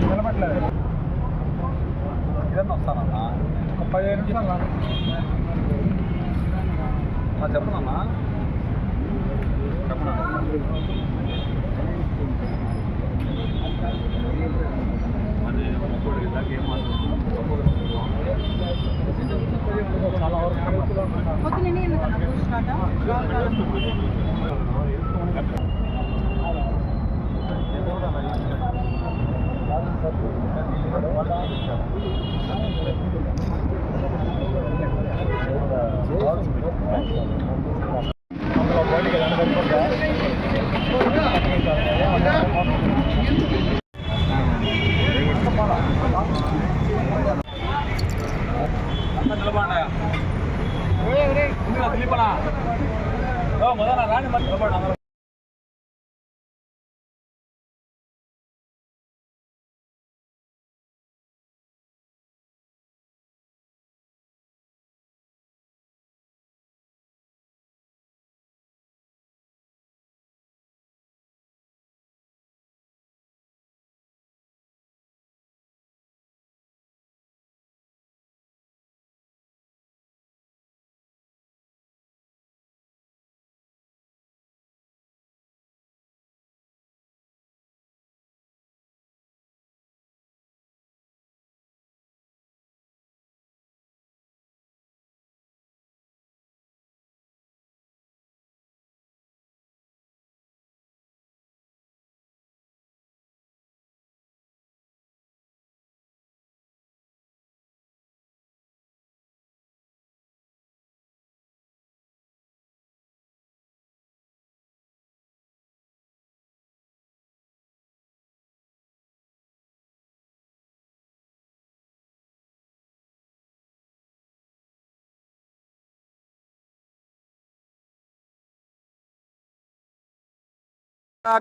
నిలబట్టలేదు ఇదన్నా వస్తానన్నా ఒక 15 నిమిషాలు చెప్పనన్నా రాని నిలబడి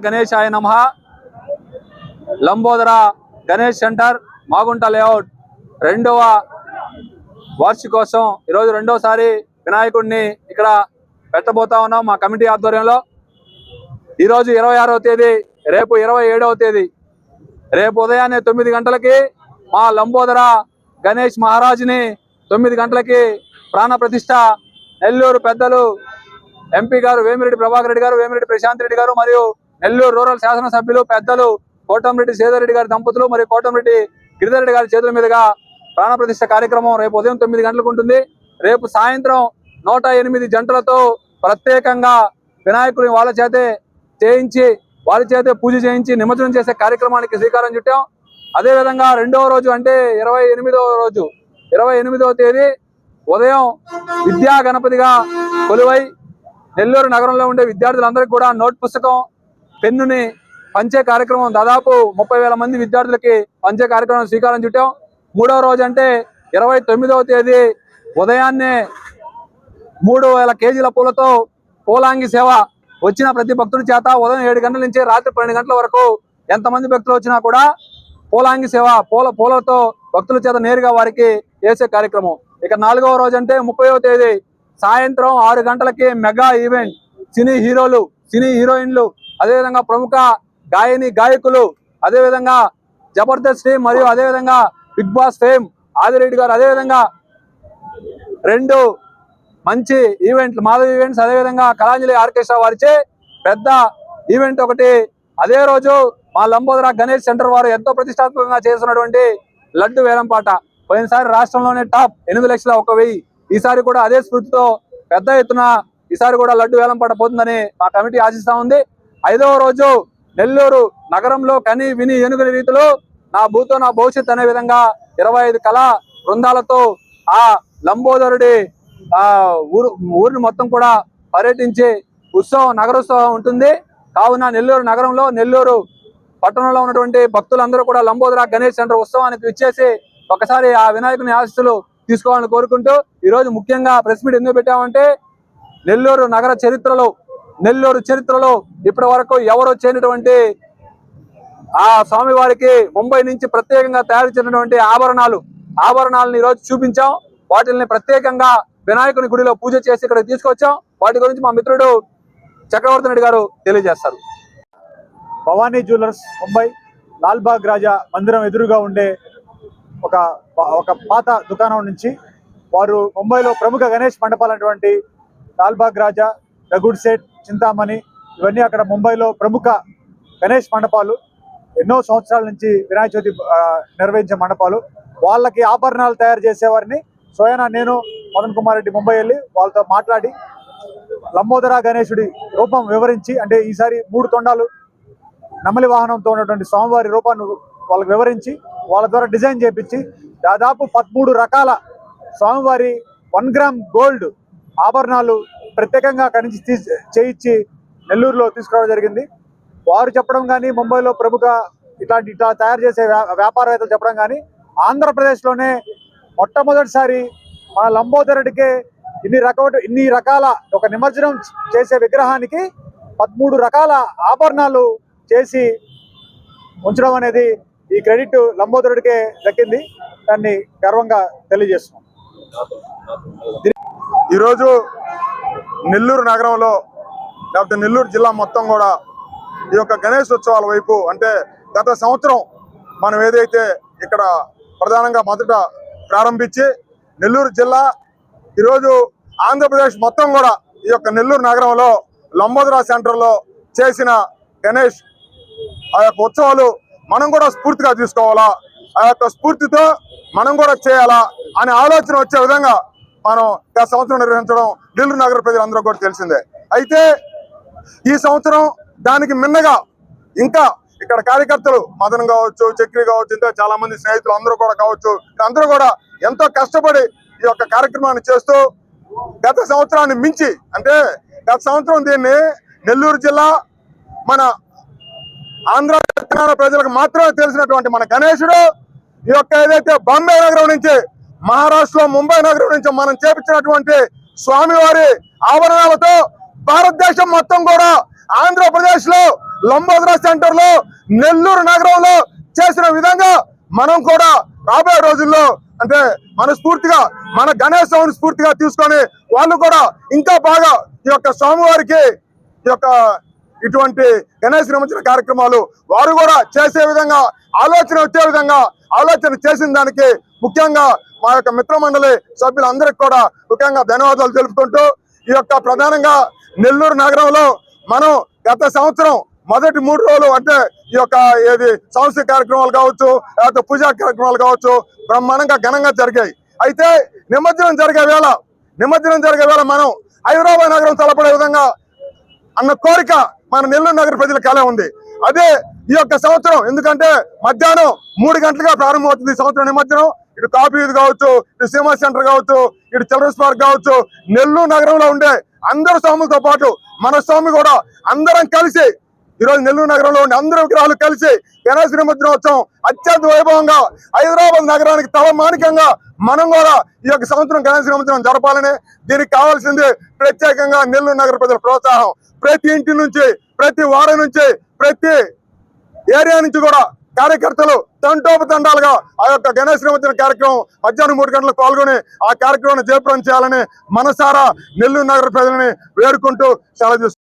గణేశాయ నమః. లంబోదర గణేష్ సెంటర్ మాగుంట లేఅవుట్ 2వ వార్షికోత్సవం ఈరోజు 2వసారి వినాయకుడిని ఇక్కడ పెట్టబోతా ఉన్నాం మా కమిటీ ఆధ్వర్యంలో. ఈరోజు 26వ తేదీ, రేపు 27వ తేదీ. రేపు ఉదయాన్నే 9 గంటలకి మా లంబోదర గణేష్ మహారాజుని 9 గంటలకి ప్రాణ ప్రతిష్ఠ నెల్లూరు పెద్దలు ఎంపీ గారు వేమిరెడ్డి ప్రభాకర్ రెడ్డి గారు, వేమిరెడ్డి ప్రశాంత్ రెడ్డి గారు మరియు నెల్లూరు రూరల్ శాసనసభ్యులు పెద్దలు కోటంరెడ్డి సేదరెడ్డి గారి దంపతులు మరియు కోటంరెడ్డి గిరిధర్ రెడ్డి గారి చేతుల మీదుగా ప్రాణ ప్రతిష్ఠ కార్యక్రమం రేపు ఉదయం 9 గంటలకు ఉంటుంది. రేపు సాయంత్రం 108 జంటలతో ప్రత్యేకంగా వినాయకుడిని వాళ్ళ చేతే చేయించి, వాళ్ళ చేతే పూజ చేయించి నిమజ్జనం చేసే కార్యక్రమానికి శ్రీకారం చుట్టాం. అదేవిధంగా 2వ రోజు అంటే 28వ తేదీ ఉదయం విద్యా గణపతిగా కొలువై నెల్లూరు నగరంలో ఉండే విద్యార్థులందరికీ కూడా నోట్ పుస్తకం, పెన్నుని పంచే కార్యక్రమం దాదాపు 30,000 మంది విద్యార్థులకి పంచే కార్యక్రమం శ్రీకారం చుట్టాం. 3వ రోజు అంటే 29వ తేదీ ఉదయాన్నే 3,000 కేజీల పూలతో పూలాంగి సేవ వచ్చిన ప్రతి భక్తుడి చేత ఉదయం 7 గంటల నుంచి రాత్రి 12 గంటల వరకు ఎంతమంది భక్తులు వచ్చినా కూడా పూలాంగి సేవ పూలతో భక్తుల చేత నేరుగా వారికి చేసే కార్యక్రమం. ఇక 4వ రోజు అంటే 30వ తేదీ సాయంత్రం 6 గంటలకి మెగా ఈవెంట్, సినీ హీరోలు, సినీ హీరోయిన్లు, అదేవిధంగా ప్రముఖ గాయని గాయకులు, అదేవిధంగా జబర్దస్త్ టీం మరియు అదేవిధంగా బిగ్ బాస్ ఫేమ్ ఆదిరెడ్డి గారు, అదేవిధంగా 2 మంచి ఈవెంట్లు మాధవ్ ఈవెంట్స్, అదేవిధంగా కళాంజలి ఆర్కెస్ట్రా వారిచే పెద్ద ఈవెంట్ ఒకటి. అదే రోజు మా లంబోదర గణేష్ సెంటర్ వారు ఎంతో ప్రతిష్టాత్మకంగా చేస్తున్నటువంటి లడ్డు వేలంపాట. పోయినసారి రాష్ట్రంలోనే టాప్ 8,01,000. ఈసారి కూడా అదే స్ఫూర్తితో పెద్ద ఎత్తున ఈసారి కూడా లడ్డు వేలంపాట పోతుందని మా కమిటీ ఆశిస్తా ఉంది. 5వ రోజు నెల్లూరు నగరంలో కని విని ఎనుగని రీతిలో నా భూతో నా భవిష్యత్ అనే విధంగా 25 కళా బృందాలతో ఆ లంబోదరుడి ఊరిని మొత్తం కూడా పర్యటించి నగరోత్సవం ఉంటుంది. కావున నెల్లూరు నగరంలో, నెల్లూరు పట్టణంలో ఉన్నటువంటి భక్తులందరూ కూడా లంబోదర గణేష్ సెంటర్ ఉత్సవానికి ఇచ్చేసి ఒకసారి ఆ వినాయకుని ఆశీస్సులు తీసుకోవాలని కోరుకుంటూ ఈరోజు ముఖ్యంగా ప్రెస్ మీట్ ఎందుకు పెట్టామంటే నెల్లూరు నగర చరిత్రలో, నెల్లూరు చరిత్రలో ఇప్పటి వరకు ఎవరు చేయనటువంటి ఆ స్వామివారికి ముంబై నుంచి ప్రత్యేకంగా తయారు చేసినటువంటి ఆభరణాలను ఈరోజు చూపించాం. వాటిని ప్రత్యేకంగా వినాయకుని గుడిలో పూజ చేసి ఇక్కడ తీసుకొచ్చాం. వాటి గురించి మా మిత్రుడు చక్రవర్తి రెడ్డి గారు తెలియజేస్తారు. భవానీ జ్యువెలర్స్ ముంబై లాల్బాగ్ రాజా మందిరం ఎదురుగా ఉండే ఒక ఒక పాత దుకాణం నుంచి వారు ముంబైలో ప్రముఖ గణేష్ మండపాలైనటువంటి లాల్బాగ్ రాజా, ద గుడ్ సెట్, చింతామణి ఇవన్నీ అక్కడ ముంబైలో ప్రముఖ గణేష్ మండపాలు. ఎన్నో సంవత్సరాల నుంచి వినాయక చవితి నిర్వహించే మండపాలు. వాళ్ళకి ఆభరణాలు తయారు చేసేవారిని స్వయానా నేను మదన్ కుమార్ రెడ్డి ముంబై వెళ్ళి వాళ్ళతో మాట్లాడి లంబోదర గణేశుడి రూపం వివరించి, అంటే ఈసారి 3 తొండాలు నమలి వాహనంతో ఉన్నటువంటి స్వామివారి రూపాన్ని వాళ్ళకి వివరించి వాళ్ళ ద్వారా డిజైన్ చేపించి దాదాపు 13 రకాల స్వామివారి 1 గ్రామ్ గోల్డ్ ఆభరణాలు ప్రత్యేకంగా అక్కడి నుంచి చేయించి నెల్లూరులో తీసుకురావడం జరిగింది. వారు చెప్పడం కానీ, ముంబైలో ప్రముఖ ఇట్లా తయారు చేసే వ్యాపారవేత్తలు చెప్పడం కానీ, ఆంధ్రప్రదేశ్లోనే మొట్టమొదటిసారి మన లంబోదరుడికే ఇన్ని రకాల ఒక నిమజ్జనం చేసే విగ్రహానికి 13 రకాల ఆభరణాలు చేసి ఉంచడం అనేది ఈ క్రెడిట్ లంబోదరుడికే దక్కింది. దాన్ని గర్వంగా తెలియజేస్తున్నాం. ఈరోజు నెల్లూరు నగరంలో లేకపోతే నెల్లూరు జిల్లా మొత్తం కూడా ఈ యొక్క గణేష్ ఉత్సవాల వైపు, అంటే గత సంవత్సరం మనం ఏదైతే ఇక్కడ ప్రధానంగా మొదట ప్రారంభించి నెల్లూరు జిల్లా, ఈరోజు ఆంధ్రప్రదేశ్ మొత్తం కూడా ఈ యొక్క నెల్లూరు నగరంలో లంబోదరా సెంటర్లో చేసిన గణేష్ ఆ యొక్క ఉత్సవాలు మనం కూడా స్ఫూర్తిగా తీసుకోవాలా, ఆ యొక్క స్ఫూర్తితో మనం కూడా చేయాలా అనే ఆలోచన వచ్చే విధంగా మనం గత సంవత్సరం నిర్వహించడం నెల్లూరు నగర ప్రజలందరూ కూడా తెలిసిందే. అయితే ఈ సంవత్సరం దానికి మిన్నగా ఇంకా ఇక్కడ కార్యకర్తలు మదన్ కావచ్చు, చక్రి కావచ్చు, ఇంకా చాలా మంది స్నేహితులు అందరూ కూడా కావచ్చు, అందరూ కూడా ఎంతో కష్టపడి ఈ యొక్క కార్యక్రమాన్ని చేస్తూ గత సంవత్సరాన్ని మించి, అంటే గత సంవత్సరం దీన్ని నెల్లూరు జిల్లా మన ఆంధ్ర తెలంగాణ ప్రజలకు మాత్రమే తెలిసినటువంటి మన గణేశుడు ఈ యొక్క ఏదైతే బాంబే నగరం నుంచి, మహారాష్ట్ర ముంబై నగరం నుంచి మనం చేపించినటువంటి స్వామివారి ఆభరణాలతో భారతదేశం మొత్తం కూడా ఆంధ్రప్రదేశ్ లో లంబోదరా సెంటర్ లో నెల్లూరు నగరంలో చేసిన విధంగా మనం కూడా రాబోయే రోజుల్లో, అంటే మనస్ఫూర్తిగా మన గణేశ్ స్ఫూర్తిగా తీసుకొని వాళ్ళు కూడా ఇంకా బాగా ఈ యొక్క స్వామివారికి ఈ యొక్క ఇటువంటి గణేష్ నిమజ్జన కార్యక్రమాలు వారు కూడా చేసే విధంగా ఆలోచన వచ్చే విధంగా ఆలోచన చేసిన దానికి ముఖ్యంగా మా యొక్క మిత్రమండలి సభ్యులందరికీ కూడా ముఖ్యంగా ధన్యవాదాలు తెలుపుకుంటూ, ఈ యొక్క ప్రధానంగా నెల్లూరు నగరంలో మనం గత సంవత్సరం మొదటి 3 రోజులు, అంటే ఈ యొక్క ఏది సాంస్కృతిక కార్యక్రమాలు కావచ్చు, లేకపోతే పూజా కార్యక్రమాలు కావచ్చు, బ్రహ్మాండంగా ఘనంగా జరిగాయి. అయితే నిమజ్జనం జరిగే వేళ మనం హైదరాబాద్ నగరం తలపడే విధంగా అన్న కోరిక మన నెల్లూరు నగర ప్రజల కళ ఉంది. అదే ఈ యొక్క సంవత్సరం, ఎందుకంటే మధ్యాహ్నం 3 గంటలుగా ప్రారంభమవుతుంది ఈ సంవత్సరం నిమజ్జనం. ఇటు కాఫీ ఇది కావచ్చు, ఇటు సినిమా సెంటర్ కావచ్చు, ఇటు చిల్డ్రన్స్ పార్క్ కావచ్చు, నెల్లూరు నగరంలో ఉండే అందరు స్వాములతో పాటు మన స్వామి కూడా అందరం కలిసి ఈరోజు నెల్లూరు నగరంలో ఉండే అందరు విగ్రహాలు కలిసి గణేష్ నిమజ్జనోత్సవం అత్యంత వైభవంగా హైదరాబాద్ నగరానికి తలమానికంగా మనం కూడా ఈ యొక్క సంవత్సరం గణేష్ నిమజ్జనం జరపాలని, దీనికి కావాల్సింది ప్రత్యేకంగా నెల్లూరు నగర ప్రజల ప్రోత్సాహం. ప్రతి ఇంటి నుంచి, ప్రతి వారం నుంచి, ప్రతి ఏరియా నుంచి కూడా కార్యకర్తలు తండోపతండాలుగా ఆ యొక్క గణేష్ నిమజ్జన కార్యక్రమం మధ్యాహ్నం 3 గంటలకు పాల్గొని ఆ కార్యక్రమాన్ని జయప్రదం చేయాలని మనసారా నెల్లూరు నగర ప్రజలని వేడుకుంటూ సెలవు